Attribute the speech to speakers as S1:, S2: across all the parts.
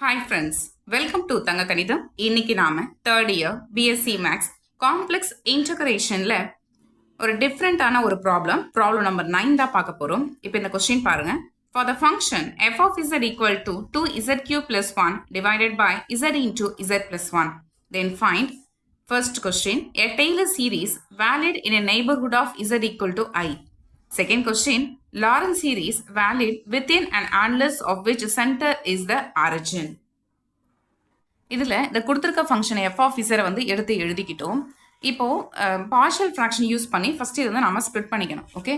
S1: Hi friends, welcome to தங்க கணிதம். இன்னைக்கு நாம third year BSc maths complex இன்டகிரேஷன்ல ஒரு டிஃப்ரெண்டான ஒரு ப்ராப்ளம் நம்பர் 9 தான் பார்க்க போறோம். இப்போ இந்த கொஸ்டின் பாருங்க. For the function f of z equal to 2z cube plus 1 divided by z into z plus 1, then find first question a Taylor series valid in a neighborhood of z equal to I. Second question, Lorentz series valid within an annulus of which center is the origin. இதில் இந்த கொடுத்துருக்க function F of இசரை வந்து எடுத்து எழுதிக்கிட்டோம். இப்போது partial fraction use பண்ணி first இதை வந்து நம்ம ஸ்ப்ளிட் பண்ணிக்கணும். ஓகே,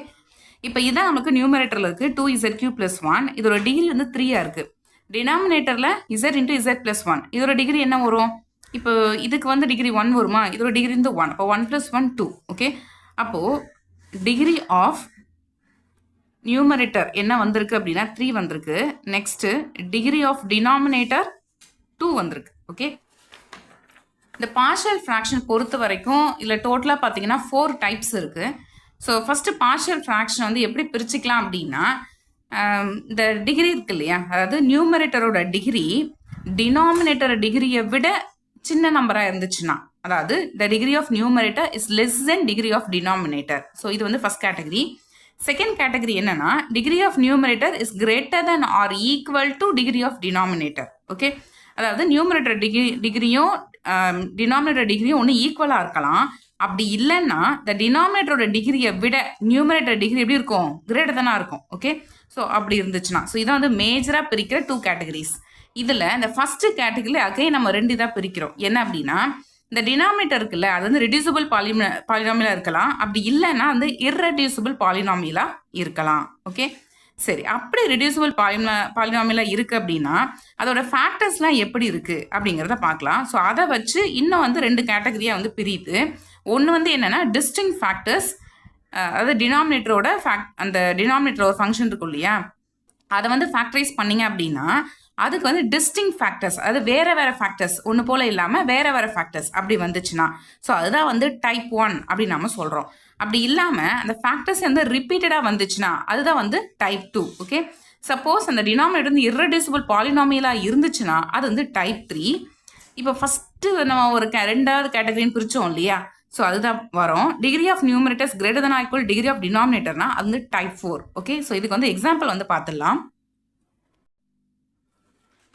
S1: இப்போ இதான் நமக்கு நியூமரேட்டரில் இருக்குது 2z³ + 1. இதோட டிகிரி வந்து 3 இருக்குது. டினாமினேட்டரில் z into z + 1. இதோட டிகிரி என்ன வரும்? இப்போ இதுக்கு வந்து டிகிரி 1 வருமா? இதோட டிகிரி வந்து 1. அப்போ 1 + 1 2. ஓகே, அப்போது டிகிரி ஆஃப் நியூமரேட்டர் என்ன வந்திருக்கு அப்படின்னா 3 வந்திருக்கு. நெக்ஸ்ட்டு டிகிரி ஆஃப் டினாமினேட்டர் 2 வந்திருக்கு. ஓகே, இந்த பார்ஷியல் ஃப்ராக்ஷன் பொறுத்த வரைக்கும் இதில் டோட்டலாக பார்த்தீங்கன்னா 4 டைப்ஸ் இருக்குது. ஸோ ஃபஸ்ட்டு பார்ஷியல் ஃப்ராக்ஷன் வந்து எப்படி பிரிச்சுக்கலாம் அப்படின்னா, இந்த டிகிரி இருக்கு இல்லையா, அதாவது நியூமரேட்டரோட டிகிரி டினாமினேட்டர் டிகிரியை விட சின்ன நம்பராக இருந்துச்சுன்னா, அதாவது the degree of numerator is less than degree of denominator. So இது வந்து ஃபஸ்ட் கேட்டகரி. செகண்ட் கேட்டகரி என்னன்னா, degree of numerator is greater than or equal to degree of denominator. Okay, அதாவது நியூமரேட்டர் டிகிரியும் டினாமினேட்டர் டிகிரியும் ஒன்று ஈக்குவலாக இருக்கலாம். அப்படி இல்லைன்னா இந்த டினாமினேட்டரோட டிகிரியை விட நியூமரேட்டர் டிகிரி எப்படி இருக்கும்? கிரேட்டர் தானா இருக்கும். ஓகே, ஸோ அப்படி இருந்துச்சுன்னா, ஸோ இதான் வந்து மேஜராக பிரிக்கிற 2 கேட்டகரிஸ். இதில் இந்த ஃபஸ்ட்டு கேட்டகரியில் அகைன் நம்ம 2 இதாக பிரிக்கிறோம். என்ன அப்படின்னா, இந்த டினாமினேட்டர் இருக்குல்ல, அது வந்து ரெடியூசபிள் பாலினாமியலாக இருக்கலாம். அப்படி இல்லைன்னா வந்து இர்ரெடியூசபிள் பாலினாமியலாக இருக்கலாம். ஓகே, சரி, அப்படி ரெடியூசபிள் பாலினாமியலாக இருக்குது அப்படின்னா அதோட ஃபேக்டர்ஸ்லாம் எப்படி இருக்குது அப்படிங்கிறத பார்க்கலாம். ஸோ அதை வச்சு இன்னும் வந்து 2 கேட்டகரியாக வந்து பிரியுது. ஒன்று வந்து என்னென்னா டிஸ்டிங் ஃபேக்டர்ஸ், அதாவது டினாமினேட்டரோட அந்த டினாமினேட்டர் ஒரு ஃபங்க்ஷன் இருக்கும் இல்லையா, அதை வந்து ஃபேக்டரைஸ் பண்ணிங்க அப்படின்னா அதுக்கு வந்து டிஸ்டிங் ஃபேக்டர்ஸ், அதாவது வேறு வேறு ஃபேக்டர்ஸ், ஒன்று போல் இல்லாமல் வேறு வேறு ஃபேக்டர்ஸ் அப்படி வந்துச்சுன்னா, ஸோ அதுதான் வந்து டைப் 1 அப்படின்னு நம்ம சொல்கிறோம். அப்படி இல்லாமல் அந்த ஃபேக்டர்ஸ் வந்து ரிப்பீட்டடாக வந்துச்சுன்னா அதுதான் வந்து டைப் 2. ஓகே, சப்போஸ் அந்த டினாமினேட்டர் வந்து இர்ரெடியூசபிள் பாலினாமியலாக இருந்துச்சுன்னா அது வந்து டைப் 3. இப்போ ஃபஸ்ட்டு நம்ம ஒரு 2வது கேட்டகரின்னு பிரித்தோம் இல்லையா, ஸோ அதுதான் வரும். Degree of numerators greater than or equal degree of டினாமினேட்டர்னா அது வந்து டைப் 4. ஓகே, ஸோ இதுக்கு வந்து எக்ஸாம்பிள் வந்து பார்த்துடலாம்.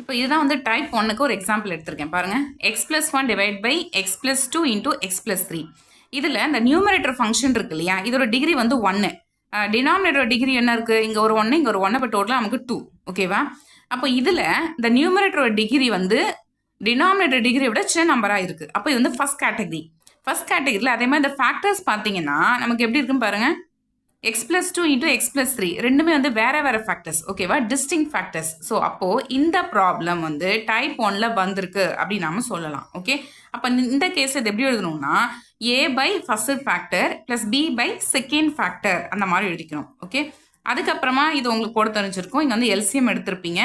S1: இப்போ இதுதான் வந்து டைப் 1க்கு ஒரு எக்ஸாம்பிள் எடுத்திருக்கேன் பாருங்க. x + 1 divide by x + 2 into x + 3. இதில் இந்த நியூமரேட்டர் ஃபங்க்ஷன் இருக்கு இல்லையா, இதோட டிகிரி வந்து 1. டினாமினேட்டர் டிகிரி என்ன இருக்குது? இங்கே ஒரு 1, இங்கே ஒரு 1, இப்போ டோட்டலாக நமக்கு 2. ஓகேவா? அப்போ இதில் இந்த நியூமரேட்டரோட டிகிரி வந்து டினாமினேட்டர் டிகிரியை விட சின்ன நம்பராக இருக்குது. அப்போ இது வந்து ஃபஸ்ட் கேட்டகரி. ஃபஸ்ட் கேட்டகரியில் அதே மாதிரி இந்த ஃபேக்டர்ஸ் பார்த்தீங்கன்னா நமக்கு எப்படி இருக்குன்னு பாருங்கள். x + 2 இன்டூ x + 3 ரெண்டுமே வந்து வேறு வேறு ஃபேக்டர்ஸ். ஓகேவா? டிஸ்டிங் ஃபேக்டர்ஸ். ஸோ அப்போது இந்த ப்ராப்ளம் வந்து டைப் 1ல் வந்திருக்கு அப்படின்னு நம்ம சொல்லலாம். ஓகே, அப்போ இந்த கேஸ் இது எப்படி எழுதணும்னா a by first factor plus b by second factor அந்த மாதிரி எழுதிக்கணும். ஓகே, அதுக்கப்புறமா இது உங்களுக்கு போட தெரிஞ்சிருக்கும். இங்கே வந்து எல்சிஎம் எடுத்திருப்பீங்க.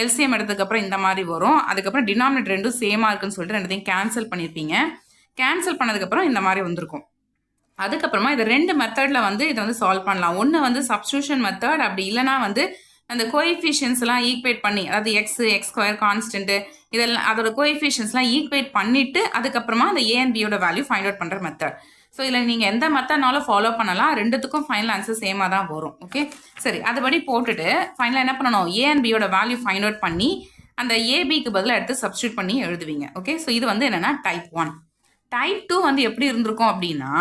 S1: எல்சிஎம் எடுத்ததுக்கப்புறம் இந்த மாதிரி வரும். அதுக்கப்புறம் டினாமினேட்டர் ரெண்டும் சேமாக இருக்குன்னு சொல்லிட்டு ரெண்டுத்தையும் கேன்சல் பண்ணியிருப்பீங்க. கேன்சல் பண்ணதுக்கப்புறம் இந்த மாதிரி வந்திருக்கும். அதுக்கப்புறமா இது 2 மெத்தடில் வந்து இதை வந்து சால்வ் பண்ணலாம். ஒன்று வந்து சப்ஸ்டியூஷன் மெத்தட், அப்படி இல்லைனா வந்து அந்த கோஎஃபிஷியன்ஸ்லாம் ஈக்குவேட் பண்ணி, அதாவது x² கான்ஸ்டன்ட்டு இதெல்லாம் அதோட கோஎஃபிஷியன்ஸ்லாம் ஈக்குவேட் பண்ணிவிட்டு அதுக்கப்புறமா அந்த a and b யோட வேல்யூ ஃபைண்ட் அவுட் பண்ணுற மெத்தட். ஸோ இதில் நீங்கள் எந்த மெத்தட்னாலும் ஃபாலோ பண்ணலாம். ரெண்டுத்துக்கும் ஃபைனல் ஆன்சர் சேமாக தான் வரும். ஓகே, சரி, அதுபடி போட்டுட்டு ஃபைனலாக என்ன பண்ணணும், a and b யோட வேல்யூ ஃபைண்ட் அவுட் பண்ணி அந்த ஏபிக்கு பதிலாக எடுத்து சப்ஸ்டியூட் பண்ணி எழுதுவீங்க. ஓகே, ஸோ இது வந்து என்னென்னா டைப் 1. டைப் 2 வந்து எப்படி இருந்திருக்கும் அப்படின்னா,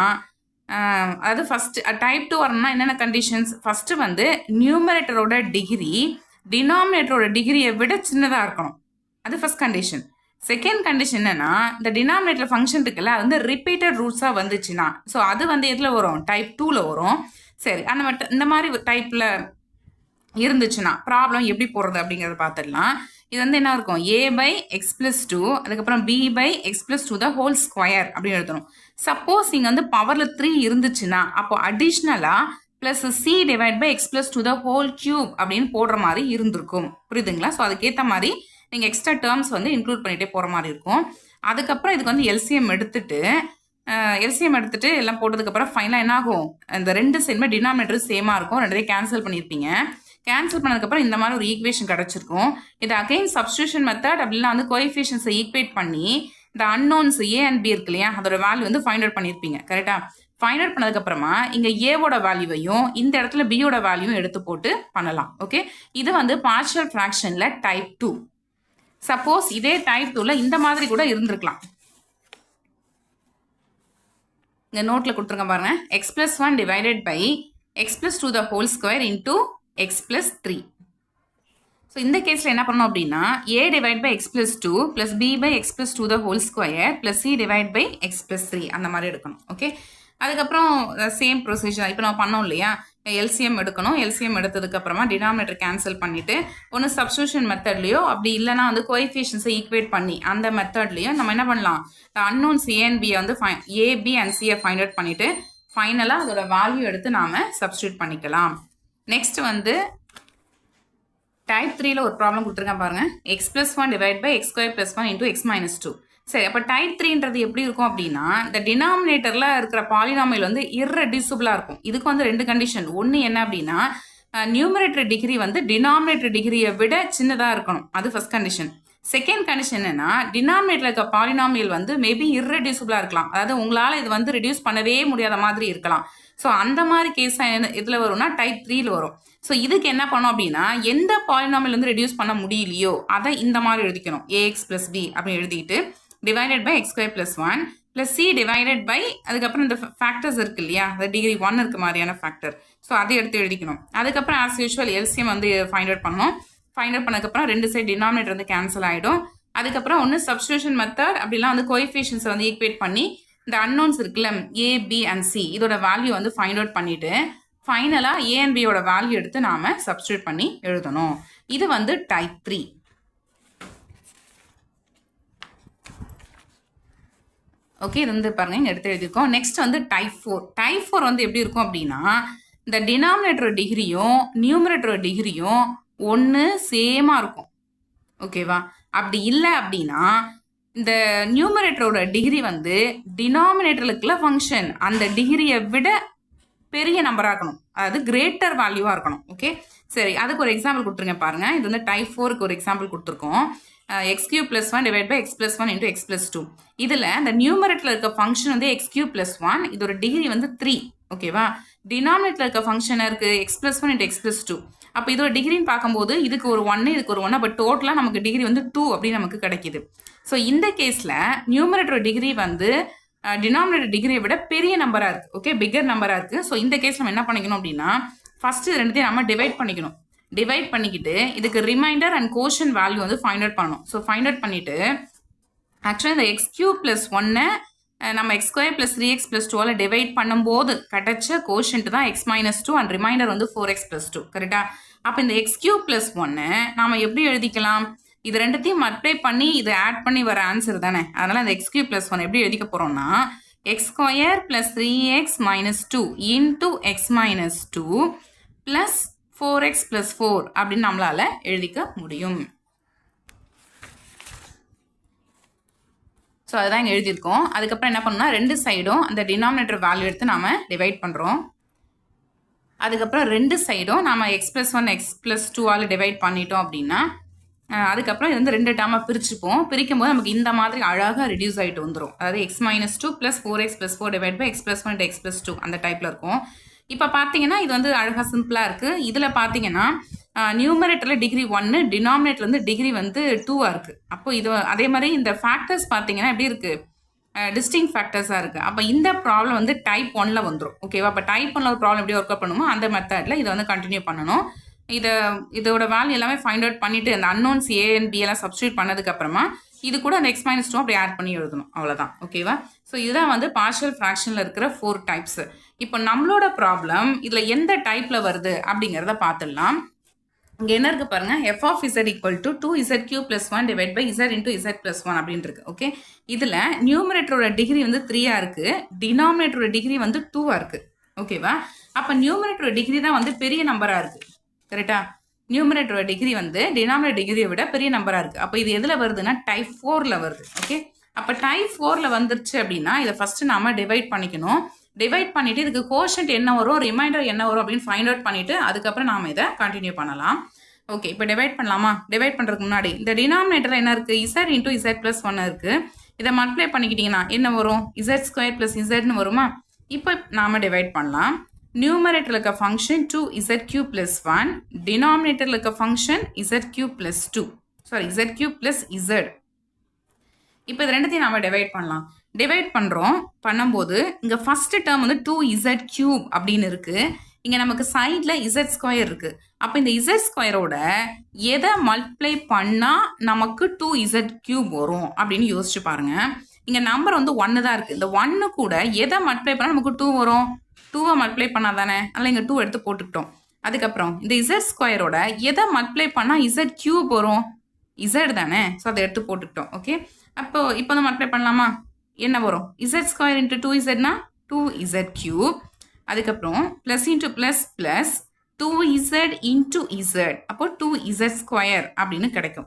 S1: அதாவது ஃபஸ்ட்டு டைப் 2 வரணும்னா என்னென்ன கண்டிஷன்ஸ்? ஃபஸ்ட்டு வந்து நியூமரேட்டரோட டிகிரி டினாமினேட்டரோட டிகிரியை விட சின்னதாக இருக்கணும். அது ஃபஸ்ட் கண்டிஷன். செகண்ட் கண்டிஷன் என்னென்னா, இந்த டினாமினேட்டர் ஃபங்க்ஷன் இருக்குல்ல, அது வந்து ரிப்பீட்டட் ரூட்ஸாக வந்துச்சுன்னா, ஸோ அது வந்து எதில் வரும்? டைப் 2ல் வரும். சரி, அந்த இந்த மாதிரி டைப்பில் இருந்துச்சுன்னா ப்ராப்ளம் எப்படி போடுறது அப்படிங்கிறத பார்த்துடலாம். இது வந்து என்ன இருக்கும்? a பை x + 2 அதுக்கப்புறம் b by x + 2 the whole square அப்படின்னு எழுதணும். சப்போஸ் இங்கே வந்து பவரில் 3 இருந்துச்சுன்னா அப்போ அடிஷ்னலாக plus c divide by x + 2 the whole cube அப்படின்னு போடுற மாதிரி இருந்திருக்கும். புரியுதுங்களா? ஸோ அதுக்கேற்ற மாதிரி நீங்கள் எக்ஸ்ட்ரா டேர்ம்ஸ் வந்து இன்க்ளூட் பண்ணிகிட்டே போகிற மாதிரி இருக்கும். அதுக்கப்புறம் இதுக்கு வந்து எல்சிஎம் எடுத்துட்டு எல்லாம் போட்டதுக்கப்புறம் ஃபைனலாக என்ன ஆகும்? இந்த 2 சைடுமே டினாமினேட்டர் சேமாக இருக்கும். ரெண்டையும் கேன்சல் பண்ணியிருப்பீங்க. கேன்சல் பண்ணதுக்கப்புறம் இந்த மாதிரி ஒரு ஈக்குவேஷன் கிடச்சிருக்கும். இது அகைன் சப்ஸ்டியூஷன் மெத்தட் அப்படின்னா வந்து கோஎஃபிஷியன்ஸை ஈக்குவேட் பண்ணி இந்த அன்னோன்ஸ் ஏ அண்ட் பி இருக்கு இல்லையா, அதோட வேல்யூ வந்து ஃபைண்ட் அவுட் பண்ணியிருப்பீங்க. கரெக்டா? ஃபைண்ட் அவுட் பண்ணதுக்கப்புறமா இங்கே ஏவோட வேல்யூவையும் இந்த இடத்துல பியோட வேல்யூவும் எடுத்து போட்டு பண்ணலாம். ஓகே, இது வந்து பார்ஷியல் ஃப்ராக்ஷனில் டைப் 2. சப்போஸ் இதே டைப் 2ல இந்த மாதிரி கூட இருந்திருக்கலாம். இந்த நோட்டில் கொடுத்துருங்க பாருங்க, x plus 1 divided by x plus 2 the whole square into x plus 3. So இந்த கேஸில் என்ன பண்ணோம் அப்படின்னா a divide by x plus 2 plus b by x plus 2 the whole square plus c divide by x plus 3 அந்த மாதிரி எடுக்கணும். Okay, அதுக்கப்புறம் same procedure இப்போ நம்ம பண்ணோம் இல்லையா, எல்சிஎம் எடுக்கணும். எல்சிஎம் எடுத்ததுக்கப்புறமா டினாமினேட்டர் கேன்சல் பண்ணிவிட்டு ஒன்று சப்ஸ்டியூஷன் மெத்தட்லையோ அப்படி இல்லைனா வந்து கோஎஃபிஷியன்ஸை ஈக்குவேட் பண்ணி அந்த மெத்தட்லையும் நம்ம என்ன பண்ணலாம், அன்னோன்ஸ் ஏ அண்ட் பியை வந்து ஏபி அண்ட் சியை ஃபைண்ட் அவுட் பண்ணிவிட்டு ஃபைனலாக அதோட வேல்யூ எடுத்து நாம் சப்ஸ்டியூட் பண்ணிக்கலாம். நெக்ஸ்ட் வந்து டைப் 3ல ஒரு ப்ராப்ளம் கொடுத்துருக்கேன் பாருங்க, x plus 1 divide by x square plus 1 into x minus 2. சரி, அப்போ டைப் 3ன்றது எப்படி இருக்கும் அப்படின்னா இந்த டினாமினேட்டரில் இருக்கிற பாலினாமியல் வந்து இர்ரெடியூசிபிளாக இருக்கும். இதுக்கு வந்து ரெண்டு கண்டிஷன். ஒன்று என்ன அப்படின்னா நியூமரேட்டர் டிகிரி வந்து டினாமினேட்டர் டிகிரியை விட சின்னதாக இருக்கணும், அது ஃபர்ஸ்ட் கண்டிஷன். செகண்ட் கண்டிஷன் என்னன்னா டினாமினேட்டரில் இருக்க பாலினாமியல் வந்து மேபி இர்ரெடியூசிபிளாக இருக்கலாம், அதாவது உங்களால் இது வந்து ரெடியூஸ் பண்ணவே முடியாத மாதிரி இருக்கலாம். ஸோ அந்த மாதிரி கேஸ் இதில் வரும்னா டைப் 3ல வரும். ஸோ இதுக்கு என்ன பண்ணோம் அப்படின்னா எந்த பாலினாமியல் வந்து ரெடியூஸ் பண்ண முடியலையோ அதை இந்த மாதிரி எழுதிக்கணும், ஏஎக்ஸ் பிளஸ் பி அப்படின்னு எழுதிட்டு divided by x square plus 1 plus c divided by அதுக்கப்புறம் இந்த ஃபேக்டர்ஸ் இருக்கு இல்லையா, அது டிகிரி 1 இருக்க மாதிரியான ஃபேக்டர். ஸோ அதை எடுத்து எழுதிக்கணும். அதுக்கப்புறம் ஆஸ் யூஷுவல் எல்சிஎம் வந்து ஃபைண்ட் அவுட் பண்ணணும். ஃபைண்ட் அவுட் பண்ணதுக்கப்புறம் ரெண்டு சைடு டினாமினேட்டர் வந்து கேன்சல் ஆகிடும். அதுக்கப்புறம் ஒன்று சப்ஸ்டியூஷன் மெத்தட் அப்படிலாம் வந்து கோஎஃபிஷியன்ஸை வந்து ஈக்குவேட் பண்ணி இந்த அன்னோன்ஸ் இருக்குல்ல ஏ பி அண்ட் சி இதோட வேல்யூ வந்து ஃபைண்ட் அவுட் பண்ணிவிட்டு ஃபைனலாக ஏ அண்ட் பியோட வேல்யூ எடுத்து நாம் சப்ஸ்டியூட் பண்ணி எழுதணும். இது வந்து டைப் 3. ஓகே, இது வந்து பாருங்க இங்கே எடுத்து எழுதியிருக்கோம். நெக்ஸ்ட் வந்து டைப் 4. டைப் 4 வந்து எப்படி இருக்கும் அப்படின்னா இந்த டினாமினேட்டர் டிகிரியும் நியூமரேட்டர் டிகிரியும் ஒன்று சேமாக இருக்கும். ஓகேவா? அப்படி இல்லை அப்படின்னா இந்த நியூமரேட்டரோட டிகிரி வந்து டினாமினேட்டருக்குள்ள ஃபங்க்ஷன் அந்த டிகிரியை விட பெரிய நம்பராக இருக்கணும், அதாவது கிரேட்டர் வேல்யூவாக இருக்கணும். ஓகே, சரி, அதுக்கு ஒரு எக்ஸாம்பிள் கொடுத்துருங்க பாருங்க. இது வந்து டைப் 4க்கு ஒரு எக்ஸாம்பிள் கொடுத்துருக்கோம். X cube plus 1 divide by x plus 1 into x plus 2. இதில் இந்த நியூமரேட்டரில் இருக்க ஃபங்க்ஷன் வந்து எக்ஸ் கியூப் பிளஸ் 1, இதோட டிகிரி வந்து 3. ஓகேவா? டினாமினேட்டரில் இருக்க ஃபங்க்ஷனாக இருக்குது X plus 1 into x plus 2. அப்போ இதோட டிகிரின்னு பார்க்கும்போது இதுக்கு ஒரு 1 இதுக்கு ஒரு 1, அப்போ டோட்டலாக நமக்கு டிகிரி வந்து 2 அப்படின்னு நமக்கு கிடைக்கிது. ஸோ இந்த கேஸில் நியூமரேட்டர் டிகிரி வந்து டினாமினேட்டர் டிகிரியை விட பெரிய நம்பராக இருக்குது. ஓகே, பிக்கர் நம்பராக இருக்குது. ஸோ இந்த கேஸ் நம்ம என்ன பண்ணிக்கணும் அப்படின்னா ஃபஸ்ட்டு ரெண்டுத்தையும் நம்ம டிவைட் பண்ணிக்கணும். டிவைட் பண்ணிக்கிட்டு இதுக்கு ரிமைண்டர் அண்ட் கோஷன் வேல்யூ வந்து ஃபைண்ட் அவுட் பண்ணணும். ஸோ ஃபைண்ட் அவுட் பண்ணிவிட்டு ஆக்சுவலாக இந்த எக்ஸ் கியூப் ப்ளஸ் 1 நம்ம X square plus 3x plus 2 divide பண்ணும்போது கிடைச்ச கோஷன்ட் தான் எக்ஸ் மைனஸ் 2 அண்ட் ரிமைண்டர் வந்து 4x ப்ளஸ் 2. கரெக்டாக? அப்போ இந்த எக்ஸ் கியூப் ப்ளஸ் 1 நாம் எப்படி எழுதிக்கலாம், இது ரெண்டுத்தையும் மல்டிப்ளை பண்ணி இதை ஆட் பண்ணி வர ஆன்சர் தானே. அதனால் அந்த எக்ஸ் கியூப் ப்ளஸ் 1 எப்படி எழுதிக்க போகிறோம்னா X square plus 3x minus 2 into x minus 2 plus 4x plus 4 அப்படின்னு நம்மளால் எழுதிக்க முடியும். ஸோ அதுதான் இங்கே எழுதியிருக்கோம். அதுக்கப்புறம் என்ன பண்ணோம்னா ரெண்டு சைடும் அந்த டினாமினேட்டர் வேல்யூ எடுத்து நாம் டிவைட் பண்ணுறோம். அதுக்கப்புறம் ரெண்டு சைடும் நாம் X plus 1 x plus 2 divide பண்ணிட்டோம் அப்படின்னா அதுக்கப்புறம் இது வந்து ரெண்டு டேர்மாக பிரிச்சுப்போம். பிரிக்கும் போது நமக்கு இந்த மாதிரி அழகாக ரிடியூஸ் ஆகிட்டு வந்துடும். அதாவது x minus 2 plus 4x plus 4 divide by x plus 1 x plus 2 அந்த டைப்பில் இருக்கும். இப்போ பார்த்தீங்கன்னா இது வந்து அழகாக சிம்பிளாக இருக்குது. இதில் பார்த்தீங்கன்னா நியூமரேட்டரில் டிகிரி 1, டினாமினேட்டர் வந்து டிகிரி வந்து 2 இருக்குது. அப்போ இது அதே மாதிரி இந்த ஃபேக்டர்ஸ் பார்த்தீங்கன்னா எப்படி இருக்குது, டிஸ்டிங் ஃபேக்டர்ஸாக இருக்குது. அப்போ இந்த ப்ராப்ளம் வந்து டைப் 1ல் வந்துடும். ஓகேவா? அப்போ டைப் 1ல் ஒரு ப்ராப்ளம் எப்படி ஒர்க் அவுட் பண்ணுமோ அந்த மெத்தடில் இதை வந்து கண்டினியூ பண்ணணும். இதோட வேல்யூ எல்லாமே ஃபைண்ட் அவுட் பண்ணிவிட்டு அந்த அன்னோன்ஸ் ஏ அண்ட் பி எல்லாம் சப்ஸ்டியூட் பண்ணதுக்கப்புறமா இது கூட அந்த எக்ஸ் மைனஸ் 2 அப்படி ஆட் பண்ணி எழுதணும். அவ்வளோதான். ஓகேவா? ஸோ இதுதான் வந்து பார்ஷியல் ஃப்ராக்ஷனில் இருக்கிற 4 டைப்ஸ். இப்போ நம்மளோட ப்ராப்ளம் இதில் எந்த டைப்பில் வருது அப்படிங்கிறத பார்த்துடலாம். இங்கே என்ன இருக்குது பாருங்கள், f of z equal to 2zq + 1 divide by z into z + 1 அப்படின்னு இருக்கு. ஓகே, இதில் நியூமரேட்டரோட டிகிரி வந்து 3 இருக்குது, டினாமினேட்டரோட டிகிரி வந்து 2 இருக்குது. ஓகேவா? அப்போ நியூமரேட்டரோட டிகிரி தான் வந்து பெரிய நம்பராக இருக்குது. கரெக்டா? நியூமரேட்டரோட டிகிரி வந்து டினாமினேட்டர் டிகிரியை விட பெரிய நம்பராக இருக்குது. அப்போ இது எதில் வருதுன்னா டைப் 4ல் வருது. ஓகே, அப்போ டைப் 4ல் வந்துருச்சு அப்படின்னா இதை ஃபஸ்ட்டு நாம் டிவைட் பண்ணிக்கணும். டிவைட் பண்ணிவிட்டு இதுக்கு கோஷன்ட் என்ன வரும் ரிமைண்டர் என்ன வரும் அப்படின்னு ஃபைண்ட் அவுட் பண்ணிவிட்டு அதுக்கப்புறம் நாம் இதை கண்டினியூ பண்ணலாம். ஓகே, இப்போ டிவைட் பண்ணலாமா? டிவைட் பண்ணுறதுக்கு முன்னாடி இந்த டினாமினேட்டரில் என்ன இருக்குது? இசட் இன்டூ இசட் ப்ளஸ் 1 இருக்குது. இதை மல்டிப்ளை பண்ணிக்கிட்டிங்கன்னா என்ன வரும்? இசட் ஸ்கொயர் ப்ளஸ் இசட்னு வருமா? இப்போ நாம் டிவைட் பண்ணலாம். நியூமரேட்டரில் இருக்க ஃபங்க்ஷன் 2z³ ப்ளஸ் 1, டினாமினேட்டரில் இருக்க function z³ plus 2, sorry z³ plus z. இப்போ இது ரெண்டுத்தையும் நாம் டிவைட் பண்ணலாம். டிவைட் பண்ணும்போது இங்கே ஃபஸ்ட்டு டேர்ம் வந்து 2z³ அப்படின்னு இருக்குது. இங்கே நமக்கு சைடில் இசட் ஸ்கொயர் இருக்குது. அப்போ இந்த இசட் ஸ்கொயரோட எதை மல்டிப்ளை பண்ணால் நமக்கு 2z³ வரும் அப்படின்னு யோசிச்சு பாருங்கள். இங்கே நம்பர் வந்து 1 தான் இருக்குது. இந்த 1 கூட எதை மல்டிப்ளை பண்ணால் நமக்கு 2 வரும்? 2வை மல்டிப்ளை பண்ணால் தானே, அதில் இங்கே 2 எடுத்து போட்டுக்கிட்டோம். அதுக்கப்புறம் இந்த இசட் ஸ்கொயரோட எதை மல்டிப்ளை பண்ணால் z³ வரும்? இசட் தானே, ஸோ அதை எடுத்து போட்டுக்கிட்டோம். ஓகே, அப்போ இப்போ வந்து மல்டிப்ளை பண்ணலாமா? என்ன வரும்? இசட் ஸ்கொயர் இன்ட்டு 2zனா 2z³. அதுக்கப்புறம் plus into plus plus 2z into z, அப்போ 2z ஸ்கொயர் அப்படின்னு கிடைக்கும்.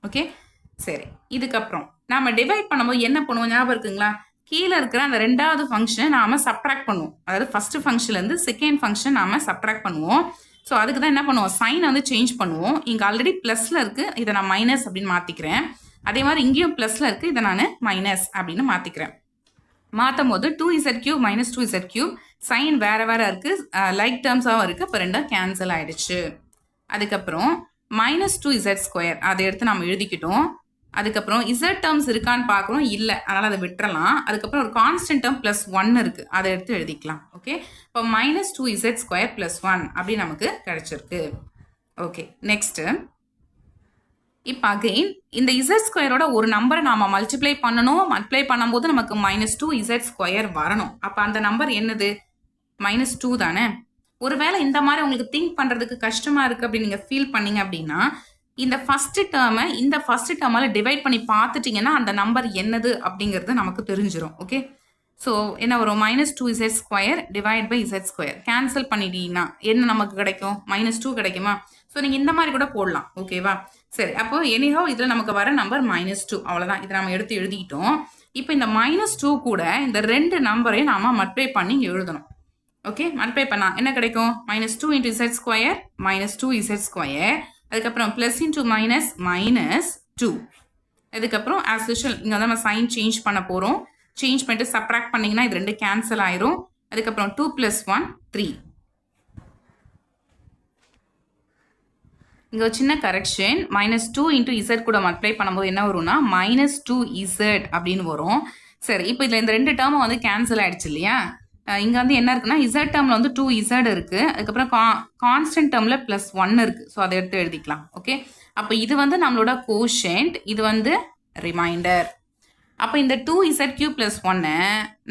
S1: ஓகே, சரி. இதுக்கப்புறம் நாம் டிவைட் பண்ணும்போது என்ன பண்ணுவோம் ஞாபகம் இருக்குங்களா? கீழே இருக்கிற அந்த ரெண்டாவது ஃபங்க்ஷனை நாம் சப்ட்ராக்ட் பண்ணுவோம். அதாவது ஃபஸ்ட்டு ஃபங்க்ஷன்லேருந்து செகண்ட் ஃபங்க்ஷன் நாம் சப்ட்ராக்ட் பண்ணுவோம். ஸோ அதுக்கு தான் என்ன பண்ணுவோம்? சைனை வந்து சேஞ்ச் பண்ணுவோம். இங்கே ஆல்ரெடி ப்ளஸில் இருக்குது, இதை நான் மைனஸ் அப்படின்னு மாற்றிக்கிறேன். அதே மாதிரி இங்கேயும் ப்ளஸில் இருக்குது, இதை நான் மைனஸ் அப்படின்னு மாற்றிக்கிறேன். மாற்றும் போது 2z³ மைனஸ் 2z³ சைன் வேறு வேறு இருக்குது, லைக் டேர்ம்ஸாகவும் இருக்குது. இப்போ ரெண்டும் கேன்சல் ஆகிடுச்சு. அதுக்கப்புறம் மைனஸ் 2z² அதை எடுத்து நம்ம எழுதிக்கிட்டோம். அதுக்கப்புறம் இசட் டேர்ம்ஸ் இருக்கான்னு பார்க்குறோம், இல்லை, அதனால் அதை விட்டுறலாம். அதுக்கப்புறம் ஒரு கான்ஸ்டன்ட் டேர்ம் ப்ளஸ் 1 இருக்குது, அதை எடுத்து எழுதிக்கலாம். ஓகே, இப்போ மைனஸ் 2z² ப்ளஸ் 1 அப்படி நமக்கு கிடைச்சிருக்கு. ஓகே, நெக்ஸ்ட்டு இப்போ அகெயின் இந்த இசட் ஸ்கொயரோட ஒரு நம்பரை நாம் மல்டிப்ளை பண்ணணும். மல்டிப்ளை பண்ணும்போது நமக்கு மைனஸ் 2z² வரணும். அப்போ அந்த நம்பர் என்னது? மைனஸ் 2 தானே. ஒருவேளை இந்த மாதிரி உங்களுக்கு திங்க் பண்ணுறதுக்கு கஷ்டமாக இருக்குது அப்படின்னு நீங்கள் ஃபீல் பண்ணீங்க அப்படின்னா இந்த ஃபஸ்ட்டு டேர்மை இந்த ஃபஸ்ட்டு டேர்மால் டிவைட் பண்ணி பார்த்துட்டிங்கன்னா அந்த நம்பர் என்னது அப்படிங்கிறது நமக்கு தெரிஞ்சிடும். ஓகே, ஸோ என்ன வரும்? Minus 2z² divide by z². Cancel பண்ணிட்டீங்கன்னா என்ன நமக்கு கிடைக்கும்? மைனஸ் 2 கிடைக்குமா? ஸோ நீங்கள் இந்த மாதிரி கூட போடலாம். ஓகேவா? சரி, அப்போ எனிஹவ் இதில் நமக்கு வர நம்பர் மைனஸ் 2, அவ்வளோதான். இதை நம்ம எடுத்து எழுதிக்கிட்டோம். இப்போ இந்த மைனஸ் 2 கூட இந்த ரெண்டு நம்பரையும் நாம் மல்டிப்ளை பண்ணி இங்கே எழுதணும். ஓகே, மல்டிப்ளை பண்ணால் என்ன கிடைக்கும்? Minus 2 into z² minus 2z². அதுக்கப்புறம் ப்ளஸ் இன்ட்டு மைனஸ் மைனஸ் 2. அதுக்கப்புறம் ஆஸ் யூஷுவல் இங்கே வந்து நம்ம சைன் சேஞ்ச் பண்ண போகிறோம். சேஞ்ச் பண்ணிட்டு சப்ட்ராக்ட் பண்ணிங்கன்னா இது ரெண்டு கேன்சல் ஆயிரும். அதுக்கப்புறம் 2 + 1 3. இங்கே ஒரு சின்ன கரெக்ஷன், மைனஸ் 2 இன்ட்டு இசட் கூட மல்டிப்ளை பண்ணும்போது என்ன வரும்னா மைனஸ் 2z அப்படின்னு வரும். சரி, இப்போ இதில் இந்த ரெண்டு டேர்மும் வந்து கேன்சல் ஆகிடுச்சு இல்லையா? இங்கே வந்து என்ன இருக்குன்னா இசட் டேர்மில் வந்து 2z இருக்குது. அதுக்கப்புறம் கான்ஸ்டன்ட் டேர்மில் ப்ளஸ் 1 இருக்குது. ஸோ அதை எடுத்து எழுதிக்கலாம். ஓகே, அப்போ இது வந்து நம்மளோட கோஷன்ட், இது வந்து ரிமைண்டர். அப்போ இந்த 2z³ ப்ளஸ் 1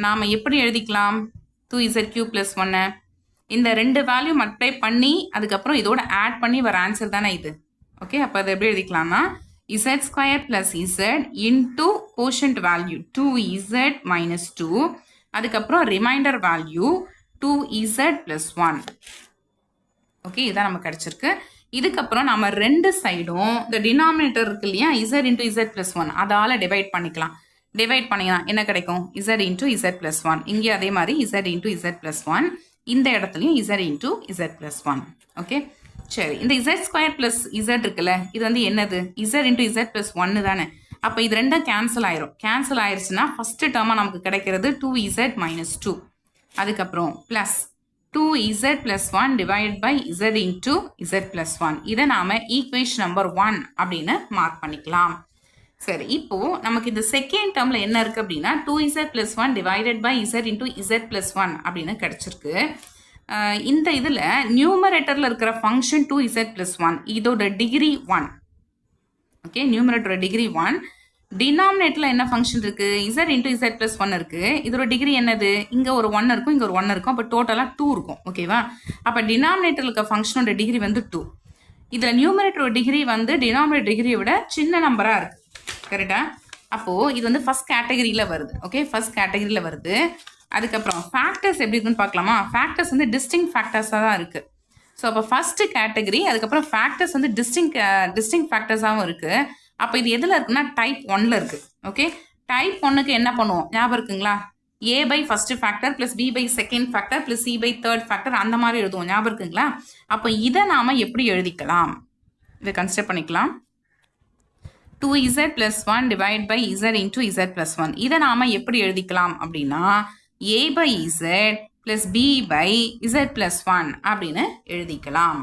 S1: நாம் எப்படி எழுதிக்கலாம்? 2z³ ப்ளஸ் 1 இந்த ரெண்டு வேல்யூ மல்டிப்ளை பண்ணி அதுக்கப்புறம் இதோட ஆட் பண்ணி வர ஆன்சர் தானே இது. ஓகே, அப்போ அதை எப்படி எழுதிக்கலாம்னா z² plus z into quotient value 2z minus 2, அதுக்கப்புறம் reminder value 2z plus 1. Okay, இதான் நமக்கு கிடச்சிருக்கு. இதுக்கப்புறம் நம்ம ரெண்டு சைடும் இந்த டினாமினேட்டர் இருக்கு இல்லையா, z இன்டூ z ப்ளஸ் 1 அதால் டிவைட் பண்ணிக்கலாம். டிவைட் பண்ணிங்கன்னா என்ன கிடைக்கும்? z into z plus 1. இங்கே அதே மாதிரி z இன்டூ z ப்ளஸ் 1, இந்த இடத்துலையும் z into z plus 1. Okay, சரி. இந்த z² ப்ளஸ் z இருக்குல்ல, இது வந்து என்னது? z இன்டூ z ப்ளஸ் 1 தானே. அப்போ இது ரெண்டும் கேன்சல் ஆயிரும். கேன்சல் ஆயிடுச்சுன்னா ஃபஸ்ட்டு டேர்மாக நமக்கு கிடைக்கிறது 2z மைனஸ் 2. அதுக்கப்புறம் plus 2z plus 1 divide by z into z plus 1. இதை நாம் ஈக்குவேஷன் நம்பர் 1 அப்படின்னு மார்க் பண்ணிக்கலாம். சரி, இப்போது நமக்கு இந்த செகண்ட் டேர்மில் என்ன இருக்குது அப்படின்னா 2z plus 1 divided by z into z plus 1 அப்படின்னு கிடச்சிருக்கு. இந்த இதில் நியூமரேட்டரில் இருக்கிற ஃபங்க்ஷன் 2z ப்ளஸ் 1 இதோட டிகிரி 1. Okay, நியூமரேட்டரோட degree 1. டினாமினேட்டரில் என்ன ஃபங்க்ஷன் இருக்குது? z இன்டூ z ப்ளஸ் 1 இருக்குது. இதோட டிகிரி என்னது? இங்கே ஒரு 1 இருக்கும், இங்கே ஒரு 1 இருக்கும். அப்போ டோட்டலாக 2 இருக்கும். ஓகேவா? அப்போ டினாமினேட்டரில் இருக்க ஃபங்க்ஷனோட டிகிரி வந்து 2. இதில் நியூமரேட்டரோட டிகிரி வந்து டினாமினேட்டர் டிகிரியை விட சின்ன நம்பராக இருக்குது. கரெக்டா? அப்போது இது வந்து ஃபஸ்ட் கேட்டகரியில் வருது. ஓகே, ஃபஸ்ட் கேட்டகரியில் வருது. அதுக்கப்புறம் ஃபேக்டர்ஸ் எப்படி இருக்குன்னு பார்க்கலாமா? ஃபேக்டர்ஸ் வந்து டிஸ்டிங் ஃபேக்டர்ஸாக தான் இருக்குது. ஸோ அப்போ ஃபஸ்ட்டு கேட்டகரி, அதுக்கப்புறம் ஃபேக்டர்ஸ் வந்து டிஸ்டிங் ஃபேக்டர்ஸாகவும் இருக்குது. அப்போ இது எதில் இருக்குன்னா டைப் 1ல் இருக்குது. ஓகே, டைப் 1க்கு என்ன பண்ணுவோம் ஞாபகம் இருக்குங்களா? a by first factor plus b by second factor plus c by third factor அந்த மாதிரி எழுதுவோம், ஞாபகம் இருக்குங்களா? அப்போ இதை நாம எப்படி எழுதிக்கலாம்? இதை கன்சிடர் பண்ணிக்கலாம். 2z plus 1 divided by z into z plus 1. இதை நாம எப்படி எழுதிக்கலாம் அப்படின்னா a by z plus b by z plus 1 அப்படின்னு எழுதிக்கலாம்.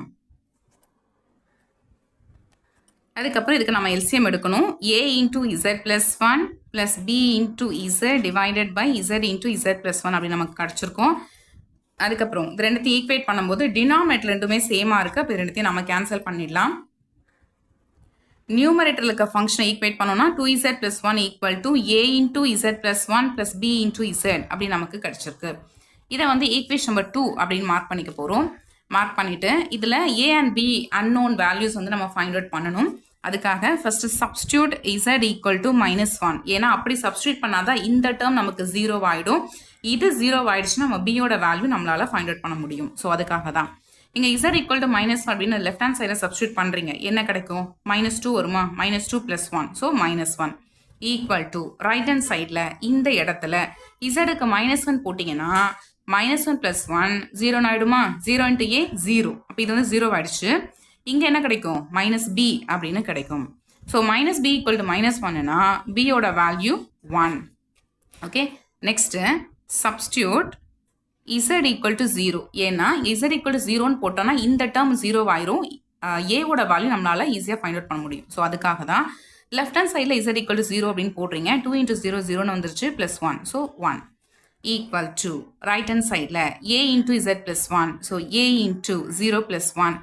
S1: அதுக்கப்புறம் இதுக்கு நம்ம எல்சிஎம் எடுக்கணும். a into z plus 1 plus b into z divided by z into z plus 1 அப்படின்னு நமக்கு கிடச்சிருக்கும். அதுக்கப்புறம் இது ரெண்டுத்தையும் ஈக்குவேட் பண்ணும்போது டினாமினேட்டர் ரெண்டுமே சேமாக இருக்குது. அப்போ ரெண்டுத்தையும் நம்ம கேன்சல் பண்ணிடலாம். நியூமரேட்டரில் இருக்க ஃபங்க்ஷனை ஈக்குவேட் பண்ணோம்னா 2z plus 1 equal to a into z plus 1 plus b into z அப்படி நமக்கு கிடச்சிருக்கு. இதை வந்து ஈக்குவேஷன் நம்பர் 2 அப்படின்னு மார்க் பண்ணிக்க போகிறோம். மார்க் பண்ணிவிட்டு இதில் a and b unknown values வந்து நம்ம ஃபைண்ட் அவுட் பண்ணணும். அதுக்காக first substitute z equal to -1. ஏன்னா அப்படி சப்ஸ்டியூட் பண்ணாதான் இந்த டேர்ம் நமக்கு 0 ஆகிடும். இது 0 ஆகிடுச்சுன்னா நம்ம b யோட வேல்யூ நம்மளால் ஃபைண்ட் அவுட் பண்ண முடியும். ஸோ அதுக்காக தான் இங்கே z ஈக்குவல் டு -1 அப்படின்னு லெஃப்ட் ஹேண்ட் சைடில் சப்ஸ்டியூட் பண்ணுறீங்க. என்ன கிடைக்கும்? -2 வருமா? -2 + 1. So -1 equal to right hand சைடில் இந்த இடத்துல இசடுக்கு -1 போட்டிங்கன்னா -1 + 1 0 ஆகிடுமா? 0 × a 0. அப்போ இது வந்து 0 ஆகிடுச்சு. இங்கே என்ன கிடைக்கும்? -b அப்படின்னு கிடைக்கும். ஸோ -b ஈக்குவல் டு -1னா b யோட value 1. Okay, next substitute z equal to 0. ஏன்னா z ஈக்குவல் டு 0ன்னு போட்டோன்னா இந்த டேர்ம் 0 ஆயிரும். ஏவோட வேல்யூ நம்மளால் ஈஸியாக ஃபைண்ட் அவுட் பண்ண முடியும். ஸோ அதுக்காக தான் லெஃப்ட் ஹேண்ட் சைடில் z ஈக்குவல் டு 0 அப்படின்னு போடுறீங்க. 2 × 0 0ன்னு வந்துருச்சு +1. So 1 equal to right hand சைடில் a × z + 1. So a × 0 + 1.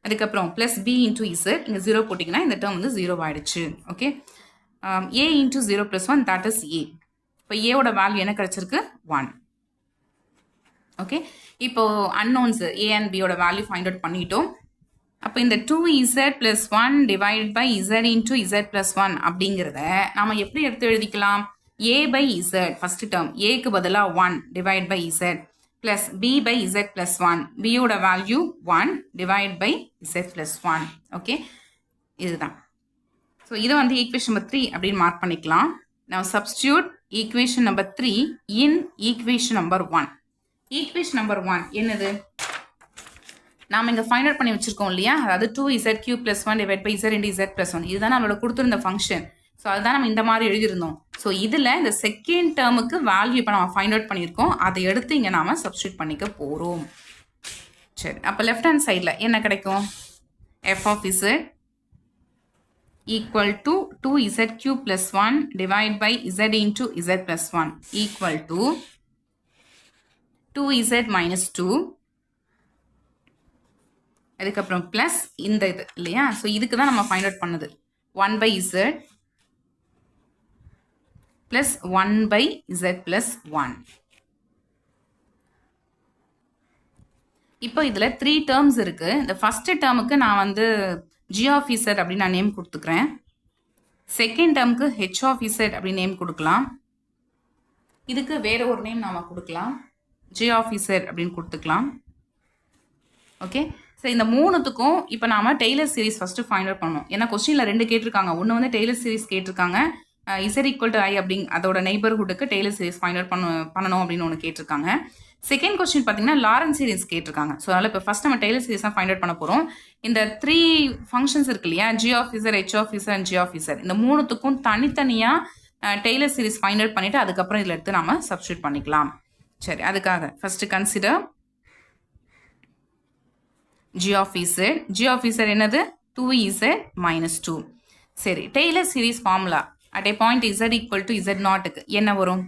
S1: அதுக்கப்புறம் ப்ளஸ் b × z. இங்கே 0 போட்டிங்கன்னா இந்த டேர்ம் வந்து 0 ஆகிடுச்சு. Okay, a × 0 + 1 that is a. இப்போ ஏவோட வேல்யூ என்ன கிடச்சிருக்கு? 1. ஓகே, இப்போ அன்னோன்ஸ் a and b யோட வேல்யூ ஃபைண்ட் அவுட் பண்ணிட்டோம். அப்போ இந்த 2z + 1 divide by z into z + 1 அப்படிங்கிறத நாம் எப்படி எடுத்து எழுதிக்கலாம்? a by z first term ஏக்கு பதிலாக 1 divide by z plus b by z + 1. b யோட value 1 divide by z + 1. Okay, இதுதான். ஸோ இதை வந்து ஈக்குவேஷன் நம்பர் 3 அப்படின்னு மார்க் பண்ணிக்கலாம். நான் substitute equation number 3 in equation number 1. Equation number 1 என்னது? நாம் இங்கே ஃபைண்ட் அவுட் பண்ணி வச்சுருக்கோம் இல்லையா? அதாவது 2z³ + 1 divide by z into z + 1. இதுதான் நம்மளோட கொடுத்துருந்த ஃபங்க்ஷன். ஸோ அதுதான் நம்ம இந்த மாதிரி எழுதியிருந்தோம். ஸோ இதில் இந்த செகண்ட் டேர்முக்கு வேல்யூ இப்போ நம்ம ஃபைண்ட் அவுட் பண்ணியிருக்கோம். அதை எடுத்து இங்கே நாம் சப்ஸ்டியூட் பண்ணிக்க போகிறோம். சரி, அப்போ லெஃப்ட் ஹேண்ட் சைடில் என்ன கிடைக்கும்? f of z equal to 2z³ + 1 divide by z into z + 1 equal to 2z - 2. அதுக்கப்புறம் ப்ளஸ் இந்த இது இல்லையா? ஸோ இதுக்கு தான் நம்ம ஃபைண்ட் அவுட் பண்ணது 1 by z plus 1 by z + 1. இப்போ இதில் 3 டேர்ம்ஸ் இருக்குது. இந்த ஃபஸ்ட்டு டேர்முக்கு நான் வந்து g of z அப்படின்னு நான் நேம் கொடுத்துக்கிறேன். செகண்ட் டேர்முக்கு h of z அப்படின்னு நேம் கொடுக்கலாம். இதுக்கு வேறு ஒரு நேம் நாம் கொடுக்கலாம். g of z அப்படின்னு கொடுத்துக்கலாம். ஓகே, ஸோ இந்த மூணுத்துக்கும் இப்போ நாம் Taylor series first find out பண்ணணும். ஏன்னா கொஸ்டினில் 2 கேட்டிருக்காங்க. ஒன்று வந்து டெய்லர் சீரிஸ் கேட்டிருக்காங்க. z ஈக்குவல் டு i அப்படிங்க அதோட நெய்பர்ஹுட்டுக்கு டெய்லர் சீரிஸ் ஃபைண்ட் அவுட் பண்ணணும் அப்படின்னு ஒன்று கேட்டிருக்காங்க. செகண்ட் கொஸ்டின் பார்த்தீங்கன்னா லாரன்ஸ் சீரிஸ் கேட்டிருக்காங்க. ஸோ அதனால் இப்போ ஃபஸ்ட் நம்ம டெய்லர் சீரிஸ் தான் ஃபைண்ட் அவுட் பண்ண போகிறோம். இந்த 3 ஃபங்க்ஷன்ஸ் இருக்கு இல்லையா? g of z, h of z and g of z. இந்த மூணுத்துக்கும் தனித்தனியாக டெய்லர் சீரிஸ் ஃபைண்ட் அவுட் பண்ணிவிட்டு அதுக்கப்புறம் இதில் எடுத்து நம்ம சப்ஸ்டியூட் பண்ணிக்கலாம். சரி, அதுக்காக first consider g of z. g of z என்னது? 2z - 2. சரி, Taylor series formula at a point z equal to z0க்கு என்ன வரும்?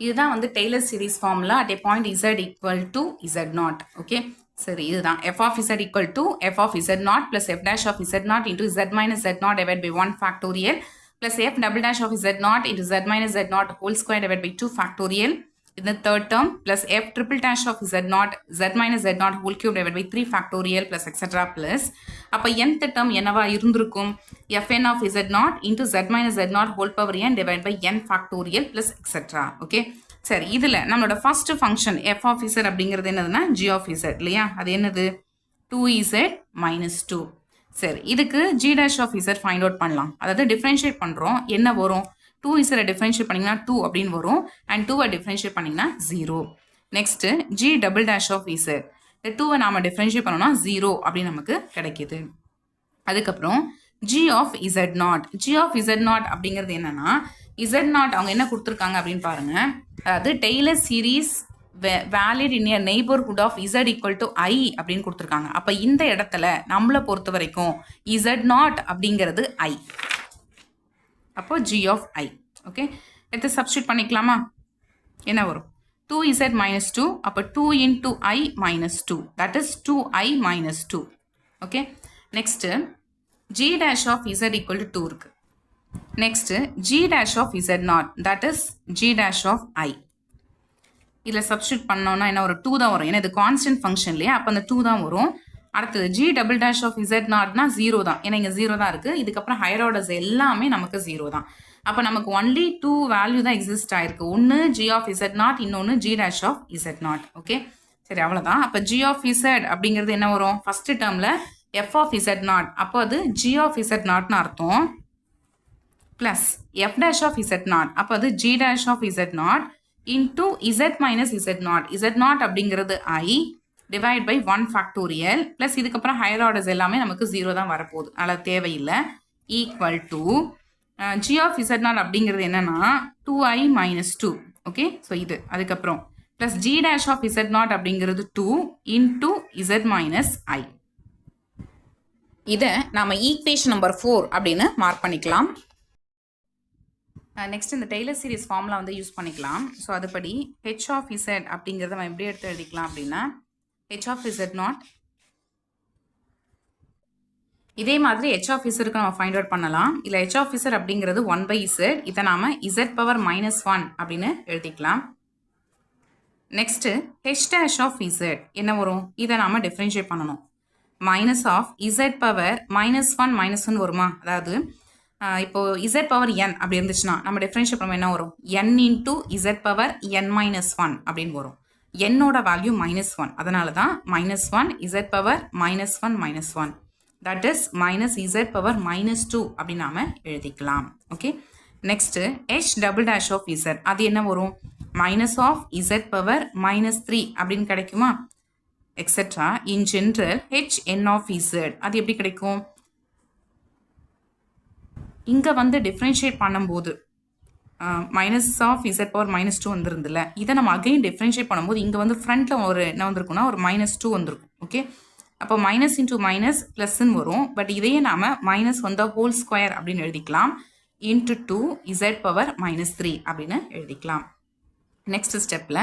S1: இதுதான் வந்து Taylor series formula at a point z equal to z0. Okay, சரி, இதுதான் f of z equal to f of z0 plus f dash of z0 into z minus z0 divided by 1 factorial plus f double dash of z0 into z minus z0 whole square divided by 2 factorial. In the third term plus f triple dash of z0 z minus z0 whole cube divided by 3 factorial plus etc. plus அப்போ nth term என்னவா இருந்திருக்கும்? fn of z0 into z minus z0 whole power n divided by n factorial plus etc. Okay, சரி, இதில் நம்மளோட first function f of z அப்படிங்கிறது என்னதுன்னா g of z இல்லையா? அது என்னது? 2z - 2. சரி, இதுக்கு g dash of z find out பண்ணலாம். அதாவது டிஃப்ரென்ஷியேட் பண்ணுறோம். என்ன வரும்? 2z டிஃபரன்ஷியேட் பண்ணிங்கன்னா 2 அப்படின்னு வரும் அண்ட் 2வை டிஃபரன்ஷியேட் பண்ணிங்கன்னா 0. Next g double dash of z. இந்த 2வை நாம் டிஃபரன்ஷியேட் பண்ணோம்னா 0 அப்படின்னு நமக்கு கிடைக்கிது. அதுக்கப்புறம் g of z0. g of z0 அப்படிங்கிறது என்னன்னா z0 அவங்க என்ன கொடுத்துருக்காங்க அப்படின்னு பாருங்க. அதாவது Taylor series valid in a neighborhood of z equal to I அப்படின்னு கொடுத்துருக்காங்க. அப்போ இந்த இடத்துல நம்மளை பொறுத்த வரைக்கும் z0 அப்படிங்கிறது I. அப்போ g of I. ஓகே, எடுத்து சப்ஸ்டியூட் பண்ணிக்கலாமா? என்ன வரும்? 2z minus 2. அப்போ 2 into I minus 2. That is 2I minus 2. Okay, next g dash of z equal to 2 இருக்கு. Next g dash of z0. That is g dash of I. இதில் substitute பண்ணோன்னா என்ன ஒரு 2 தான் வரும். ஏன்னா இது கான்ஸ்டன்ட் ஃபங்க்ஷன் இல்லையா, அப்போ அந்த 2 தான் வரும். அடுத்தது g டபுள் டேஷ் ஆஃப் z0னா 0 தான். ஏன்னா இங்கே 0 தான் இருக்குது. இதுக்கப்புறம் ஹையர் ஆர்டர்ஸ் எல்லாமே நமக்கு 0 தான். அப்போ நமக்கு ஒன்லி 2 வேல்யூ தான் எக்ஸிஸ்ட் ஆயிருக்கு. ஒன்று g ஆஃப் z0, இன்னொன்று g dash of z0. Okay, சரி அவ்வளோதான். அப்போ g ஆஃப் z அப்படிங்கிறது என்ன வரும்? ஃபஸ்ட்டு டேர்மில் f ஆஃப் z0, அப்போ அது g ஆஃப் z0னு அர்த்தம். Plus f dash of z0, அப்போ அது g dash of z0 into z minus z0. z0 அப்படிங்கிறது I divide by 1 factorial plus இதுக்கப்புறம் ஹையர் ஆர்டர்ஸ் எல்லாமே நமக்கு 0 தான் வரப்போகுது, அதனால் தேவையில்லை. Equal to g of z0 அப்படிங்கிறது என்னன்னா 2I மைனஸ் 2. ஓகே, ஸோ இது அதுக்கப்புறம் plus g dash of z0 அப்படிங்கிறது 2 இன்டூ z மைனஸ் I. இதை நாம் ஈக்குவேஷன் நம்பர் 4 அப்படின்னு மார்க் பண்ணிக்கலாம். நெக்ஸ்ட் இந்த டெய்லர் சீரிஸ் ஃபார்முலா வந்து யூஸ் பண்ணிக்கலாம். ஸோ அதுபடி h ஆஃப் z அப்படிங்கிறத நம்ம எப்படி எடுத்து எழுதிக்கலாம் அப்படின்னா h ஆஃப் z0, இதே மாதிரி h ஆஃப் z நம்ம ஃபைண்ட் அவுட் பண்ணலாம். இல்லை h ஆஃப் z அப்படிங்கிறது 1/z, இதை நாம் z பவர் -1 அப்படின்னு எழுதிக்கலாம். Next h dash of z என்ன வரும்? இதை நாம் டிஃப்ரென்ஷியேட் பண்ணணும். மைனஸ் ஆஃப் z பவர் -1 வருமா? அதாவது இப்போ z பவர் n அப்படி இருந்துச்சுன்னா நம்ம டிஃபரன்ஷியேட் பண்ணுவோம், என்ன வரும்? n into z power n-1 அப்படின்னு வரும். என்னோட வேல்யூ -1, அதனால தான் -1 z power -1 that is minus z power -2 அப்படின்னு நாம எழுதிக்கலாம். Okay, next h double dash of z, அது என்ன வரும்? மைனஸ் ஆஃப் z பவர் -3 அப்படின்னு கிடைக்குமா? Etcetera. In general h n of z அது எப்படி கிடைக்கும்? இங்கே வந்து டிஃப்ரென்ஷியேட் பண்ணும்போது மைனஸ் ஆஃப் z பவர் -2 வந்துருந்துல, இதை நம்ம அகைன் டிஃப்ரென்ஷியேட் பண்ணும்போது இங்கே வந்து ஃப்ரண்ட்டில் ஒரு என்ன வந்திருக்குன்னா ஒரு -2 வந்திருக்கும். ஓகே, அப்போ மைனஸ் இன்டூ மைனஸ் ப்ளஸ்ன்னு வரும். பட் இதையே நாம் மைனஸ் வந்து ஹோல் ஸ்கொயர் அப்படின்னு எழுதிக்கலாம். இன்ட்டு 2 z பவர் -3 அப்படின்னு எழுதிக்கலாம். நெக்ஸ்ட் ஸ்டெப்பில்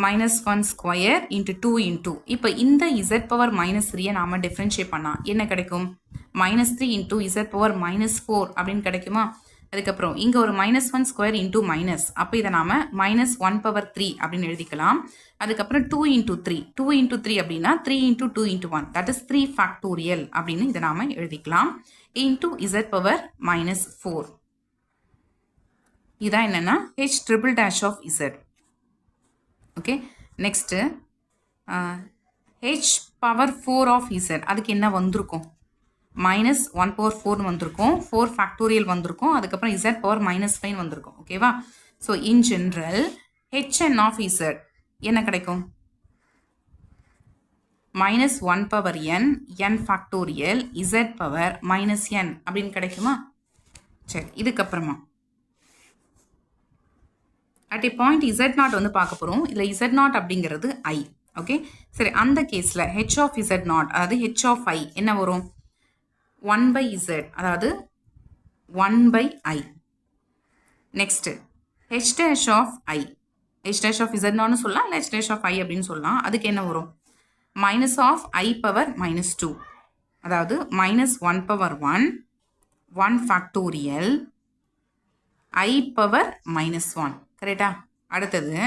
S1: -1 ஸ்கொயர் இன்ட்டு 2 இன்ட்டு, இப்போ இந்த z பவர் -3 நாம் டிஃப்ரென்ஷியேட் பண்ணால் என்ன கிடைக்கும்? -3 இன்ட்டு z பவர் -4 அப்படின்னு கிடைக்குமா? அதுக்கப்புறம் இங்கே ஒரு -1 ஸ்கொயர் இன்ட்டு மைனஸ், அப்போ இதை நாம் -1/3 அப்படின்னு எழுதிக்கலாம். அதுக்கப்புறம் 2 இன்ட்டு 3 அப்படின்னா 3 into 2 into 1 that is 3 factorial அப்படின்னு இதை நாம் எழுதிக்கலாம். Into z power -4. இதான் என்னென்னா h triple dash of z. Okay, next h power 4 of z, அதுக்கு என்ன வந்திருக்கும்? -1/4 வந்திருக்கும், 4 ஃபேக்டோரியல் வந்திருக்கும், அதுக்கப்புறம் z பவர் -5 வந்திருக்கும். ஓகேவா? So in general hn of z என்ன கிடைக்கும்? -1/n n factorial z power -n அப்படின்னு கிடைக்குமா? சரி, இதுக்கப்புறமா அட் ஏ பாயிண்ட் z0 வந்து பார்க்க போகிறோம். இதில் z0 அப்படிங்கிறது I. ஓகே, சரி, அந்த கேஸில் h ஆஃப் z0 அதாவது h ஆஃப் I என்ன வரும்? 1/z, அதாவது 1/I. Next h dash of I, h dash of z0னு சொல்லலாம், இல்லை h டேஷ் ஆஃப் I அப்படின்னு சொல்லலாம். அதுக்கு என்ன வரும்? மைனஸ் ஆஃப் I பவர் -2, அதாவது -1/1 1 ஃபேக்டோரியல் I பவர் -1. கரெக்டா? அடுத்தது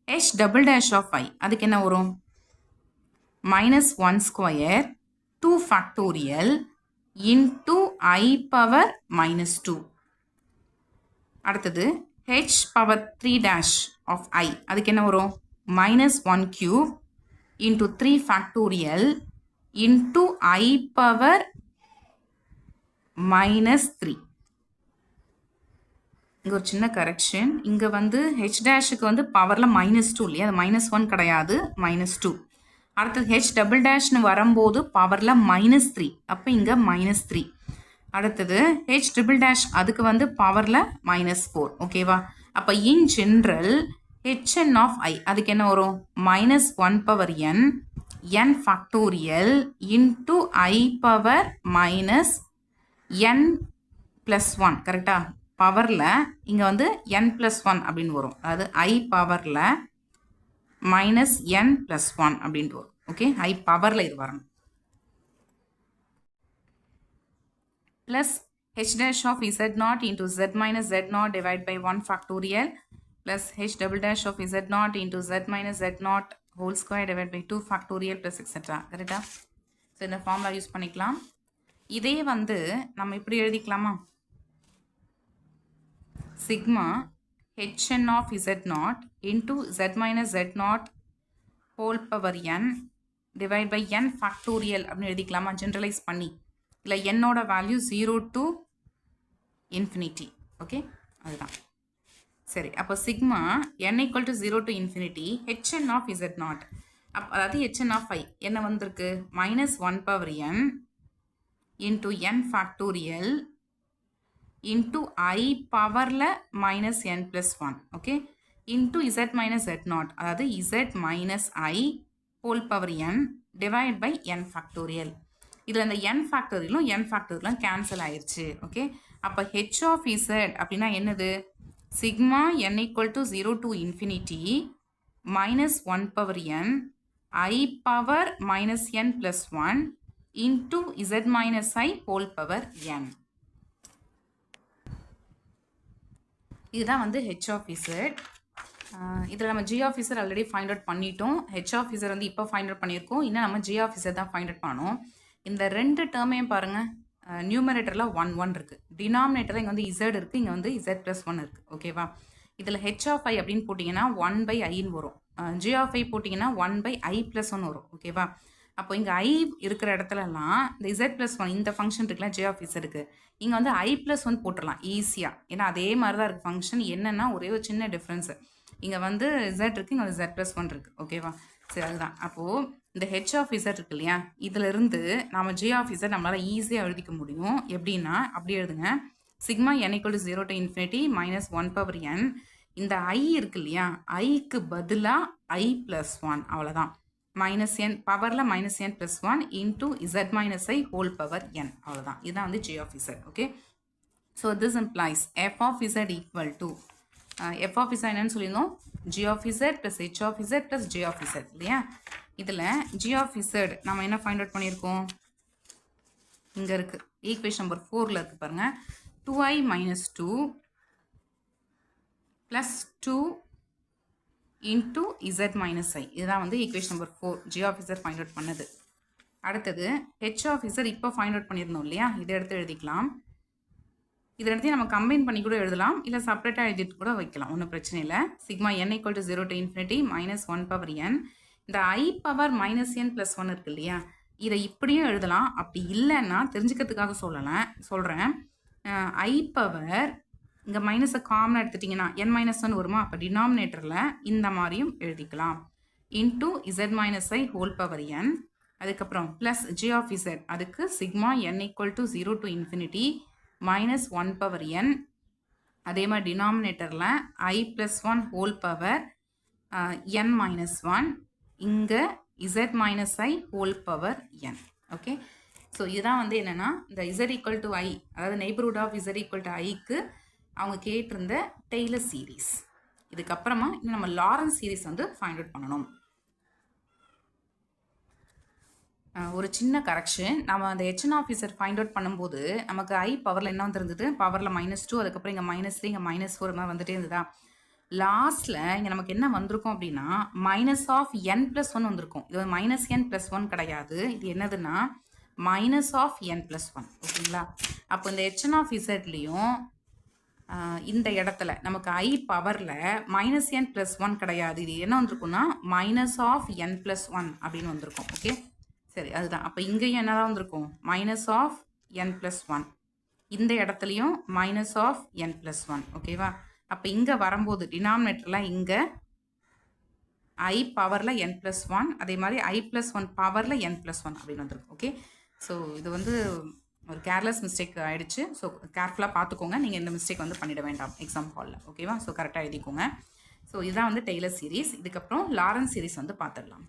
S1: h double dash of I, அதுக்கு என்ன வரும்? -1 square 2 factorial into I power -2. அடுத்தது h power 3 dash of I, அதுக்கு என்ன வரும்? -1 cube into 3 factorial into I power -3. இங்கே ஒரு சின்ன கரெக்ஷன். இங்கே வந்து ஹெச் டேஷுக்கு வந்து பவரில் -2 இல்லையா, அது -1 கிடையாது, -2. அடுத்தது ஹெச் டபுள் டேஷ்னு வரும்போது பவரில் -3, அப்போ இங்கே -3. அடுத்தது ஹெச் ட்ரிபிள் டேஷ் அதுக்கு வந்து பவரில் -4. ஓகேவா? அப்போ இன் ஜென்ரல் hn of I அதுக்கு என்ன வரும்? -1 power n n factorial into I பவர் -n ப்ளஸ் 1. கரெக்டா? பவரில் இங்கே வந்து n ப்ளஸ் 1 அப்படின்னு வரும். அதாவது I பவரில் -n ப்ளஸ் 1 அப்படின்ட்டு வரும். ஓகே, I பவரில் இது வரணும். Plus h dash of z naught into z minus z naught divided by 1 factorial plus h double dash of z naught into z minus z naught whole square divided by 2 factorial plus etc. கரெக்டா? So இந்த formula use பண்ணிக்கலாம். இதே வந்து நம்ம இப்படி எழுதிக்கலாமா? சிக்மா hn of z naught into z minus z naught whole power n divided by n factorial அப்படின்னு எழுதிக்கலாமா? ஜென்ரலைஸ் பண்ணி இல்லை என்னோட வேல்யூ 0 to infinity. ஓகே, அதுதான் சரி. அப்போ sigma n equal to 0 to infinity hn of z naught அதாவது hn of I என்ன வந்திருக்கு? -1 power n into n factorial into I பவரில் -n plus 1. Okay, into z minus z naught அதாவது z minus I whole power n divide by n factorial. இதில் இந்த n ஃபேக்டோரியலும் cancel ஆயிடுச்சு. Okay, அப்போ h of z அப்படின்னா என்னது? Sigma n equal to 0 to infinity -1 power n I பவர் -n plus 1 into z minus I whole power n. இதுதான் வந்து h of z. இதில் நம்ம g of z already find out பண்ணிட்டோம். h of z வந்து இப்போ ஃபைண்ட் அவுட் பண்ணியிருக்கோம். இன்னும் நம்ம g of z தான் ஃபைண்ட் அவுட் பண்ணணும். இந்த ரெண்டு டேர்மையும் பாருங்கள், நியூமரேட்டரில் 1 1 இருக்குது, டினாமினேட்டரில் இங்கே வந்து z இருக்குது, இங்கே வந்து z + 1 இருக்குது. ஓகேவா? இதில் h of I அப்படின்னு போட்டிங்கன்னா 1/iன்னு வரும். g of I போட்டிங்கன்னா 1/i + 1 வரும். ஓகேவா? அப்போ இங்கே I இருக்கிற இடத்துலலாம் இந்த z + 1 இந்த ஃபங்க்ஷன் இருக்குல்ல, g of z இருக்குது, இங்கே வந்து I + 1 போட்டுடலாம் ஈஸியாக. ஏன்னா அதே மாதிரி தான் இருக்குது ஃபங்க்ஷன். என்னென்னா ஒரே ஒரு சின்ன டிஃப்ரென்ஸு, இங்கே வந்து z இருக்குது, இங்கே வந்து z + 1 இருக்குது. ஓகேவா? சரி, அதுதான். அப்போது இந்த h of z இருக்கு இல்லையா, இதிலிருந்து நம்ம g of z நம்மளால் ஈஸியாக எழுதிக்க முடியும். எப்படின்னா அப்படி எழுதுங்க. Sigma n equal to 0 to infinity -1 power n. இந்த I இருக்கு இல்லையா, ஐக்கு பதிலாக I + 1, அவ்வளோதான். -n பவரில் -n + 1 into z minus I whole power n, அவ்வளோதான். இதுதான் வந்து g of z. Okay, so this implies f of z equal to f of z என்னன்னு சொல்லியிருந்தோம்? g of z plus h of z plus j of z இல்லையா? இதில் g of z நம்ம என்ன find out பண்ணியிருக்கோம்? இங்கே இருக்குது, equation number 4ல் இருக்குது பாருங்கள். 2i - 2 plus 2 into z minus I. இதுதான் வந்து equation number 4, g of z find out பண்ணது. அடுத்தது h of z இப்போ ஃபைண்ட் அவுட் பண்ணியிருந்தோம் இல்லையா, இதை எடுத்து எழுதிக்கலாம். இதை எடுத்து நம்ம கம்பைன் பண்ணி கூட எழுதலாம், இல்லை செப்பரேட்டாக எழுதிட்டு கூட வைக்கலாம், ஒன்றும் பிரச்சனை இல்லை. Sigma n equal to 0 to infinity -1 power n. இந்த I பவர் -n + 1 இருக்கு இல்லையா, இதை இப்படியும் எழுதலாம். அப்படி இல்லைன்னா தெரிஞ்சுக்கிறதுக்காக சொல்கிறேன். I பவர் இங்கே மைனஸை காமனாக எடுத்துட்டிங்கன்னா n - 1 வருமா, அப்போ டினாமினேட்டரில் இந்த மாதிரியும் எழுதிக்கலாம். Into z minus I whole power n. அதுக்கப்புறம் ப்ளஸ் g of z, அதுக்கு sigma n equal to 0 to infinity -1 power n. அதே மாதிரி டினாமினேட்டரில் I + 1 whole power n - 1. இங்கே z minus I whole power n. Okay, so இதுதான் வந்து என்னென்னா இந்த z equal to I, அதாவது neighbourhood of z equal to Iக்கு அவங்க கேட்டிருந்த டெய்லர் சீரீஸ். இதுக்கப்புறமா இன்னும் நம்ம லாரன்ஸ் சீரீஸ் வந்து ஃபைண்ட் அவுட் பண்ணணும். ஒரு சின்ன கரெக்ஷன், நம்ம அந்த hn of z find out பண்ணும்போது நமக்கு I பவரில் என்ன வந்துருந்தது? பவரில் -2, அதுக்கப்புறம் இங்கே -3, இங்கே -4 மாதிரி வந்துட்டே இருந்ததா. லாஸ்ட்டில் இங்கே நமக்கு என்ன வந்திருக்கும் அப்படின்னா -n + 1 வந்திருக்கும். இது -n + 1 கிடையாது, இது என்னதுன்னா -n + 1. ஓகேங்களா? அப்போ இந்த hn of zலையும் இந்த இடத்துல நமக்கு I பவரில் -n + 1 கிடையாது, இது என்ன வந்திருக்குன்னா -n + 1 அப்படின்னு வந்திருக்கும். ஓகே, சரி, அதுதான். அப்போ இங்கேயும் என்னதான் வந்திருக்கும்? -n + 1. இந்த இடத்துலையும் மைனஸ் ஆஃப் n + 1 ஓகேவா. அப்போ இங்கே வரும்போது டினாமினேட்டரில் இங்கே I பவரில் n + 1 அதே மாதிரி I + 1 பவரில் n + 1 அப்படின்னு வந்துருக்கும். ஓகே, ஸோ இது வந்து ஒரு கேர்லெஸ் மிஸ்டேக் ஆகிடுச்சு. ஸோ கேர்ஃபுல்லாக பார்த்துக்கோங்க, நீங்கள் இந்த மிஸ்டேக் வந்து பண்ணிட வேண்டாம் எக்ஸாம் ஹாலில். ஓகேவா, ஸோ கரெக்டாக எழுதிக்கோங்க. ஸோ இதுதான் வந்து டெய்லர் சீரீஸ். இதுக்கப்புறம் லாரன்ஸ் சீரீஸ் வந்து பார்த்துடலாம்.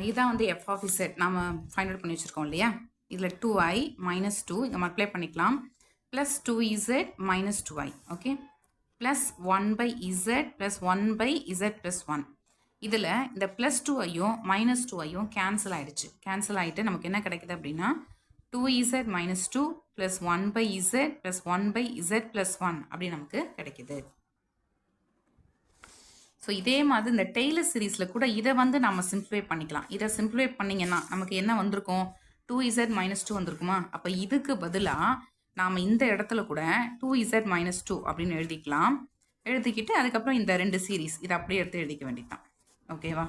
S1: இதுதான் வந்து f of z நாம் ஃபைண்ட் அவுட் பண்ணி வச்சுருக்கோம் இல்லையா. இதில் 2i - 2 இங்கே மல்டிப்ளை பண்ணிக்கலாம், plus 2z - 2i. Okay, plus 1/z plus 1/z plus 1. இதில் இந்த ப்ளஸ் 2ஐயும் மைனஸ் 2ஐயும் கேன்சல் ஆகிடுச்சு. கேன்சல் ஆகிட்டு நமக்கு என்ன கிடைக்குது அப்படின்னா 2z - 2 plus 1/z plus 1/z plus 1 அப்படி நமக்கு கிடைக்குது. ஸோ இதே மாதிரி இந்த டெய்லர் சீரீஸில் கூட இதை வந்து நம்ம சிம்பிளிஃபை பண்ணிக்கலாம். இதை சிம்பிளிஃபை பண்ணிங்கன்னா நமக்கு என்ன வந்திருக்கும், 2z - 2 வந்திருக்குமா. அப்போ இதுக்கு பதிலாக நாம் இந்த இடத்துல கூட 2z - 2 அப்படின்னு எழுதிக்கலாம். எழுதிக்கிட்டு அதுக்கப்புறம் இந்த 2 சீரீஸ் இதை அப்படியே எடுத்து எழுதிக்க வேண்டியதான். ஓகேவா.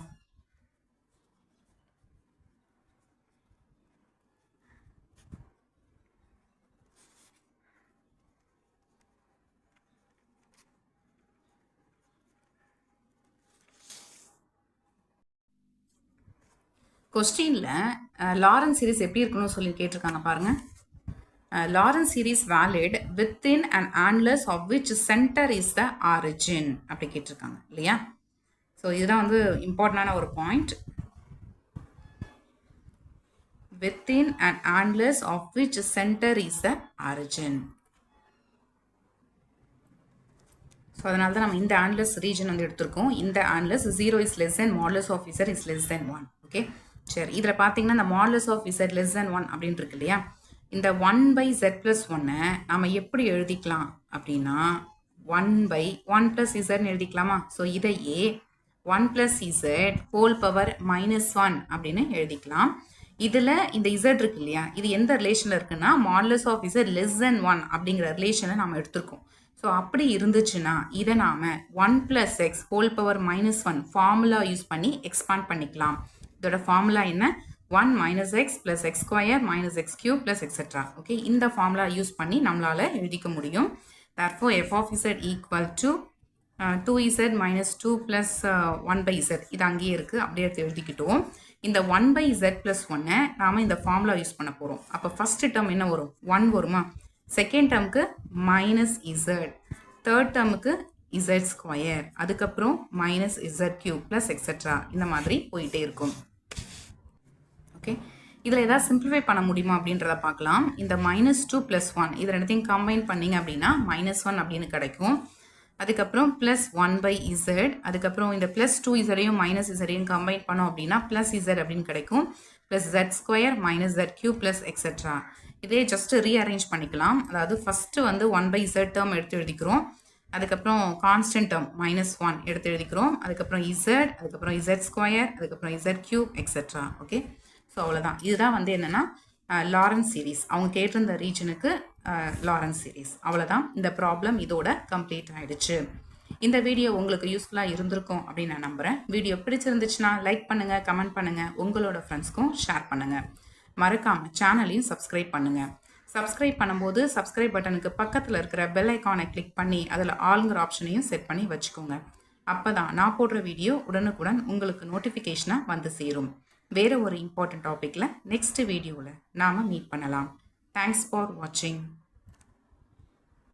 S1: கொஸ்டினில் லாரன்ஸ் சீரீஸ் எப்படி இருக்கணும்னு சொல்லி கேட்டிருக்காங்க பாருங்கள். Lorentz series valid within an annulus of which center is the origin அப்படி கேட்டிருக்காங்க இல்லையா. ஸோ இதுதான் வந்து இம்பார்ட்டண்டான ஒரு point. within an annulus of which center is the origin. So அதனால தான் நம்ம இந்த annulus region வந்து எடுத்திருக்கோம். இந்த annulus 0 is less than modulus of z is less than 1. Okay, சரி. இதில் பார்த்தீங்கன்னா இந்த modulus of z less than 1 அப்படின்னு இருக்கு இல்லையா. இந்த 1/z + 1 நம்ம எப்படி எழுதிக்கலாம் அப்படின்னா 1/1 + z எழுதிக்கலாமா. ஸோ இதையே 1 + z ஹோல் பவர் -1 அப்படின்னு எழுதிக்கலாம். இதில் இந்த z இருக்கு இல்லையா, இது எந்த ரிலேஷனில் இருக்குன்னா modulus of z less than 1 அப்படிங்கிற ரிலேஷனை நம்ம எடுத்திருக்கோம். ஸோ அப்படி இருந்துச்சுன்னா இதை நாம் 1 + x whole power -1 formula use பண்ணி எக்ஸ்பாண்ட் பண்ணிக்கலாம். இதோட ஃபார்முலா என்ன, 1 - x + x square - x³ + etc. Okay, இந்த ஃபார்முலா யூஸ் பண்ணி நம்மளால் எழுதிக்க முடியும். therefore f of z equal to 2z - 2 + 1/z. இது அங்கேயே இருக்குது, அப்படியே எடுத்து எழுதிக்கிட்டோம். இந்த 1/z + 1 நாம் இந்த ஃபார்முலா யூஸ் பண்ண போகிறோம். அப்போ ஃபஸ்ட்டு டேர்ம் என்ன வரும், 1 வருமா. செகண்ட் டேர்முக்கு -z, தேர்ட் டேர்முக்கு z², அதுக்கப்புறம் -z³ + etc. இந்த மாதிரி போயிட்டே இருக்கும். ஓகே, இதில் ஏதாவது சிம்பிளிஃபை பண்ண முடியுமா அப்படின்றத பார்க்கலாம். இந்த -2 + 1 இது ரெண்டுத்தையும் கம்பைன் பண்ணிங்க அப்படின்னா -1 அப்படின்னு கிடைக்கும். அதுக்கப்புறம் +1/z, அதுக்கப்புறம் இந்த +2zையும் -zையும் கம்பைன் பண்ணோம் அப்படின்னா +z அப்படின்னு கிடைக்கும். +z² - z³ + etc. இதே ஜஸ்ட் ரீஅரேஞ்ச் பண்ணிக்கலாம். அதாவது ஃபஸ்ட்டு வந்து 1/z டேர்ம் எடுத்து எழுதிக்கிறோம், அதுக்கப்புறம் கான்ஸ்டன்ட் டேர்ம் -1 எடுத்து எழுதிக்கிறோம், அதுக்கப்புறம் z, அதுக்கப்புறம் z², அதுக்கப்புறம் z³ etc. ஓகே, ஸோ அவ்வளோதான். இதுதான் வந்து என்னென்னா லாரன்ஸ் சீரீஸ். அவங்க கேட்டிருந்த ரீஜனுக்கு லாரன்ஸ் சீரீஸ். அவ்வளோதான், இந்த ப்ராப்ளம் இதோட கம்ப்ளீட் ஆகிடுச்சு. இந்த வீடியோ உங்களுக்கு யூஸ்ஃபுல்லாக இருந்திருக்கும் அப்படின்னு நான் நம்புகிறேன். வீடியோ பிடிச்சிருந்துச்சுன்னா லைக் பண்ணுங்கள், கமெண்ட் பண்ணுங்கள், உங்களோட ஃப்ரெண்ட்ஸ்க்கும் ஷேர் பண்ணுங்கள். மறக்காமல் சேனலையும் சப்ஸ்கிரைப் பண்ணுங்கள். சப்ஸ்கிரைப் பண்ணும்போது சப்ஸ்கிரைப் பட்டனுக்கு பக்கத்தில் இருக்கிற பெல் ஐக்கானை கிளிக் பண்ணி அதில் ஆளுங்கிற ஆப்ஷனையும் செட் பண்ணி வச்சுக்கோங்க. அப்போ தான் நான் போடுற வீடியோ உடனுக்குடன் உங்களுக்கு நோட்டிஃபிகேஷனாக வந்து சேரும். வேறு ஒரு இம்பார்ட்டன்ட் டாப்பிக்கில் நெக்ஸ்ட் வீடியோவில் நாம் மீட் பண்ணலாம். தேங்க்ஸ் ஃபார் வாட்சிங்.